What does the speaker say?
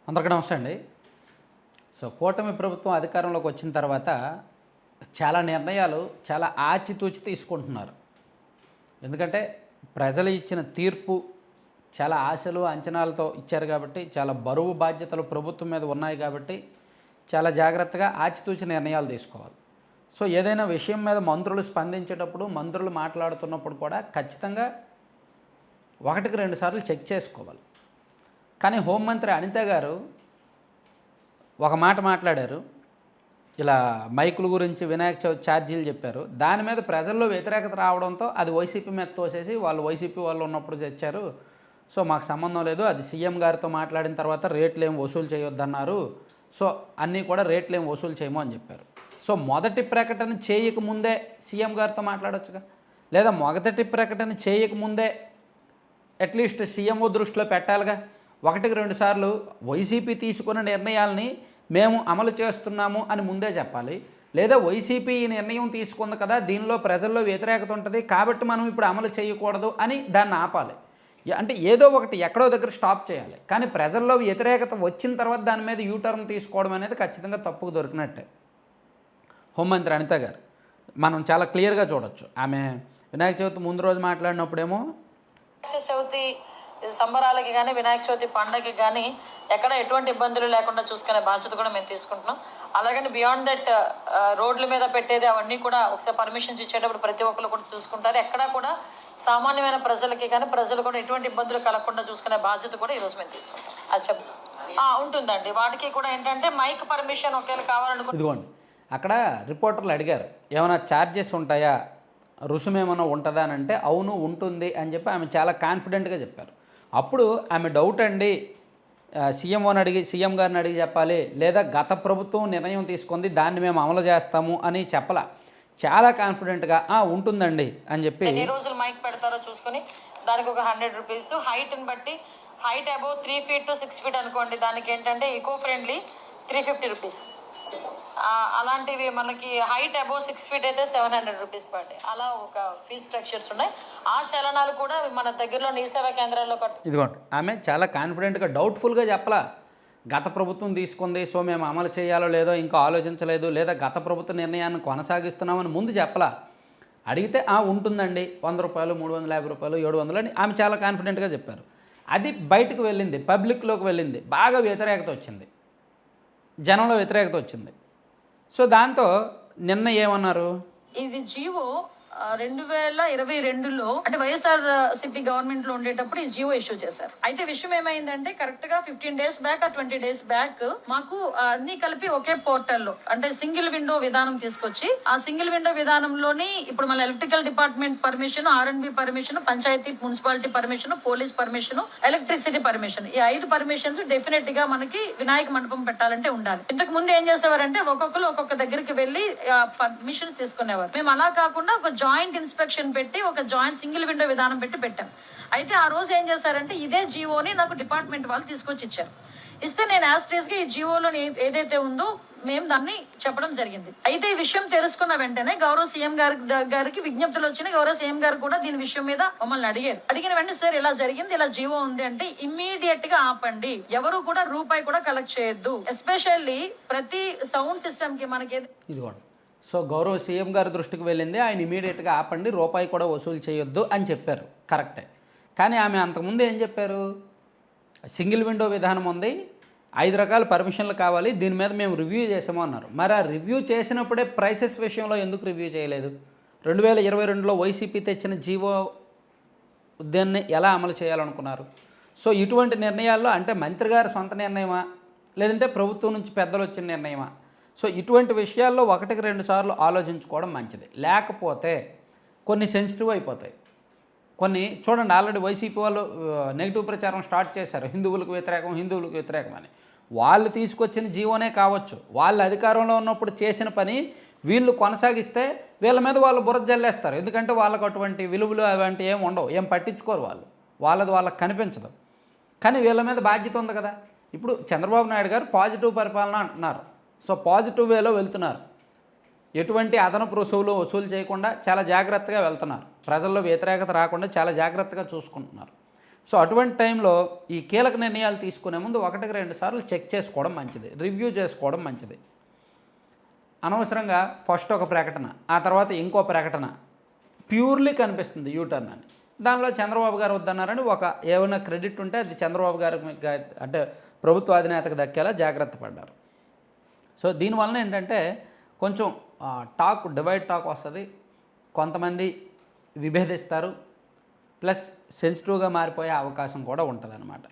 అందరికీ నమస్తే అండి. కూటమి ప్రభుత్వం అధికారంలోకి వచ్చిన తర్వాత చాలా నిర్ణయాలు చాలా ఆచితూచి తీసుకుంటున్నారు. ఎందుకంటే ప్రజలు ఇచ్చిన తీర్పు చాలా ఆశలు, అంచనాలతో ఇచ్చారు కాబట్టి, చాలా బరువు బాధ్యతలు ప్రభుత్వం మీద ఉన్నాయి కాబట్టి, చాలా జాగ్రత్తగా ఆచితూచి నిర్ణయాలు తీసుకోవాలి. ఏదైనా విషయం మీద మంత్రులు స్పందించేటప్పుడు, మంత్రులు మాట్లాడుతున్నప్పుడు కూడా ఖచ్చితంగా ఒకటికి 2 సార్లు చెక్ చేసుకోవాలి. కానీ హోంమంత్రి అనిత గారు ఒక మాట మాట్లాడారు. ఇలా మైకుల గురించి వినాయక చవితి ఛార్జీలు చెప్పారు. దాని మీద ప్రజల్లో వ్యతిరేకత రావడంతో అది వైసీపీ మీద తోసేసి వాళ్ళు వైసీపీ వాళ్ళు ఉన్నప్పుడు తెచ్చారు. మాకు సంబంధం లేదు, అది సీఎం గారితో మాట్లాడిన తర్వాత రేట్లు ఏం వసూలు చేయొద్దన్నారు. అన్నీ కూడా రేట్లు ఏం వసూలు చేయము అని చెప్పారు. మొదటి ప్రకటన చేయకముందే సీఎం గారితో మాట్లాడొచ్చుగా, లేదా మొదటి ప్రకటన చేయకముందే అట్లీస్ట్ సీఎంఓ దృష్టిలో పెట్టాలిగా. ఒకటికి 2 సార్లు వైసీపీ తీసుకున్న నిర్ణయాల్ని మేము అమలు చేస్తున్నాము అని ముందే చెప్పాలి. లేదా వైసీపీ ఈ నిర్ణయం తీసుకుంది కదా, దీనిలో ప్రజల్లో వ్యతిరేకత ఉంటుంది కాబట్టి మనం ఇప్పుడు అమలు చేయకూడదు అని దాన్ని ఆపాలి. అంటే ఏదో ఒకటి ఎక్కడో దగ్గర స్టాప్ చేయాలి. కానీ ప్రజల్లో వ్యతిరేకత వచ్చిన తర్వాత దాని మీద యూటర్న్ తీసుకోవడం అనేది ఖచ్చితంగా తప్పుకు దొరికినట్టే. హోంమంత్రి అనిత గారు మనం చాలా క్లియర్గా చూడొచ్చు. ఆమె వినాయక చవితి ముందు రోజు మాట్లాడినప్పుడేమో చవితి సంబరాలకి కానీ వినాయక చవితి పండగకి కానీ ఎక్కడ ఎటువంటి ఇబ్బందులు లేకుండా చూసుకునే బాధ్యత కూడా మేము తీసుకుంటున్నాం. అలాగని బియాండ్ దట్ రోడ్ల మీద పెట్టేది అవన్నీ కూడా ఒకసారి పర్మిషన్స్ ఇచ్చేటప్పుడు ప్రతి ఒక్కరు కూడా చూసుకుంటారు. ఎక్కడా కూడా సామాన్యమైన ప్రజలకి కానీ ప్రజలు కూడా ఎటువంటి ఇబ్బందులు కలగకుండా చూసుకునే బాధ్యత కూడా ఈరోజు మేము తీసుకుంటాం. అది ఉంటుందండి. వాటికి కూడా ఏంటంటే మైక్ పర్మిషన్ ఒకవేళ కావాలనుకో. ఇదిగోండి, అక్కడ రిపోర్టర్లు అడిగారు ఏమైనా ఛార్జెస్ ఉంటాయా, రుసుము ఏమైనా ఉంటుందా అని అంటే అవును ఉంటుంది అని చెప్పి ఆమె చాలా కాన్ఫిడెంట్గా చెప్పారు. అప్పుడు ఆమె డౌట్ అండి, సీఎం గారిని అడిగి చెప్పాలి, లేదా గత ప్రభుత్వం నిర్ణయం తీసుకుంది దాన్ని మేము అమలు చేస్తాము అని చెప్పలా. చాలా కాన్ఫిడెంట్గా ఉంటుందండి అని చెప్పి. ఎన్ని రోజులు మైక్ పెడతారో చూసుకొని దానికి ఒక 100 రూపీస్, హైట్ని బట్టి height above 3 feet to 6 feet అనుకోండి, దానికి ఏంటంటే ఈకో ఫ్రెండ్లీ 350 రూపీస్. అలాంటివి మనకి హైట్ అబౌవ్ 6 feet అయితే 700 రూపీస్ పర్ డే. అలా ఒక ఫీజ్ స్ట్రక్చర్స్ ఉన్నాయి. ఆ చలనాలు కూడా మన దగ్గరలో ఈ సేవా కేంద్రాల్లో ఇదిగోండి, ఆమె చాలా కాన్ఫిడెంట్గా డౌట్ఫుల్గా చెప్పలా. గత ప్రభుత్వం తీసుకుంది, మేము అమలు చేయాలో లేదో ఇంకా ఆలోచించలేదు, లేదా గత ప్రభుత్వ నిర్ణయాన్ని కొనసాగిస్తున్నామని ముందు చెప్పలా. అడిగితే ఉంటుందండి, 100 రూపాయలు, 350 రూపాయలు, 700 అని ఆమె చాలా కాన్ఫిడెంట్గా చెప్పారు. అది బయటకు వెళ్ళింది, పబ్లిక్లోకి వెళ్ళింది, బాగా వ్యతిరేకత వచ్చింది, జనంలో వ్యతిరేకత వచ్చింది. దాంతో నిన్న ఏమన్నారు, ఇది జీవో 2022లో అంటే వైఎస్ఆర్ సిపి గవర్నమెంట్ లో ఉండేటప్పుడు ఈ జియో ఇష్యూ చేశారు. అయితే విషయం ఏమైందంటే కరెక్ట్ గా 15 days బ్యాక్ 20 days బ్యాక్ మాకు అన్ని కలిపి ఒకే పోర్టల్లో అంటే సింగిల్ విండో విధానం తీసుకొచ్చి ఆ సింగిల్ విండో విధానంలోని ఇప్పుడు మన electrical department permission, R&B permission, panchayat municipality permission, police permission, electricity permission, ఈ 5 పర్మిషన్స్ డెఫినెట్ గా మనకి వినాయక మండపం పెట్టాలంటే ఉండాలి. ఇంతకు ముందు ఏం చేసేవారంటే ఒక్కొక్కరు ఒక్కొక్క దగ్గరికి వెళ్లి పర్మిషన్ తీసుకునేవారు. మేము అలా కాకుండా ఒక జాయింట్ ఇన్స్పెక్షన్ పెట్టి ఒక జాయింట్ సింగిల్ విండో విధానం పెట్టాం. అయితే ఆ రోజు ఏం చేశారంటే ఇదే జియోని నాకు డిపార్ట్మెంట్ వాళ్ళు తీసుకొచ్చి ఇచ్చారు. ఇస్తే నేను యాస్ట్రీస్ గా ఈ జియోలో ఏదైతే ఉందో మేము దాన్ని చెప్పడం జరిగింది. అయితే ఈ విషయం తెలుసుకున్న వెంటనే గౌరవ సీఎం గారికి విజ్ఞప్తులు వచ్చినాయి. గౌరవ సీఎం గారు కూడా దీని విషయం మీద మమ్మల్ని అడిగిన వెంటనే సార్ ఇలా జరిగింది, ఇలా జియో ఉంది అంటే ఇమ్మీడియట్ గా ఆపండి, ఎవరు కూడా రూపాయి కూడా కలెక్ట్ చేయొద్దు. ఎస్పెషల్లీ ప్రతి సౌండ్ సిస్టమ్ కి మనకి ఇదిగోండి. గౌరవ సీఎం గారి దృష్టికి వెళ్ళింది, ఆయన ఇమీడియట్గా ఆపండి, రూపాయి కూడా వసూలు చేయొద్దు అని చెప్పారు. కరెక్టే. కానీ ఆమె అంతకుముందు ఏం చెప్పారు, సింగిల్ విండో విధానం ఉంది, 5 రకాల పర్మిషన్లు కావాలి, దీని మీద మేము రివ్యూ చేసాము అన్నారు. మరి ఆ రివ్యూ చేసినప్పుడే ప్రైసెస్ విషయంలో ఎందుకు రివ్యూ చేయలేదు? 2022లో వైసీపీ తెచ్చిన జీవో ఉద్యాన్ని ఎలా అమలు చేయాలనుకున్నారు? ఇటువంటి నిర్ణయాల్లో అంటే మంత్రి గారి సొంత నిర్ణయమా, లేదంటే ప్రభుత్వం నుంచి పెద్దలు వచ్చిన నిర్ణయమా? ఇటువంటి విషయాల్లో 1-2 సార్లు ఆలోచించుకోవడం మంచిది. లేకపోతే కొన్ని సెన్సిటివ్ అయిపోతాయి. కొన్ని చూడండి, ఆల్రెడీ వైసీపీ వాళ్ళు నెగిటివ్ ప్రచారం స్టార్ట్ చేశారు, హిందువులకు వ్యతిరేకం అని. వాళ్ళు తీసుకొచ్చిన జీవోనే కావచ్చు, వాళ్ళు అధికారంలో ఉన్నప్పుడు చేసిన పని వీళ్ళు కొనసాగిస్తే వీళ్ళ మీద వాళ్ళు బురద జల్లేస్తారు. ఎందుకంటే వాళ్ళకు అటువంటి విలువలు అవంటి ఏమి ఉండవు, ఏం పట్టించుకోరు, వాళ్ళకి కనిపించదు. కానీ వీళ్ళ మీద బాధ్యత ఉంది కదా. ఇప్పుడు చంద్రబాబు నాయుడు గారు పాజిటివ్ పరిపాలన అంటున్నారు. పాజిటివ్ వేలో వెళ్తున్నారు, ఎటువంటి అదనపు రుసువులు వసూలు చేయకుండా చాలా జాగ్రత్తగా వెళ్తున్నారు, ప్రజల్లో వ్యతిరేకత రాకుండా చాలా జాగ్రత్తగా చూసుకుంటున్నారు. సో అటువంటి టైంలో ఈ కీలక నిర్ణయాలు తీసుకునే ముందు 1-2 సార్లు చెక్ చేసుకోవడం మంచిది, రివ్యూ చేసుకోవడం మంచిది. అనవసరంగా ఫస్ట్ ఒక ప్రకటన, ఆ తర్వాత ఇంకో ప్రకటన ప్యూర్లీ కనిపిస్తుంది యూటర్న్ అని. దానిలో చంద్రబాబు గారు వద్దన్నారని ఏమైనా క్రెడిట్ ఉంటే అది చంద్రబాబు గారి అంటే ప్రభుత్వ అధినేతకు దక్కేలా జాగ్రత్త పడ్డారు. సో దీనివలన ఏంటంటే కొంచెం డివైడ్ టాక్ వస్తుంది, కొంతమంది విభేదిస్తారు, ప్లస్ సెన్సిటివ్గా మారిపోయే అవకాశం కూడా ఉంటుందన్నమాట.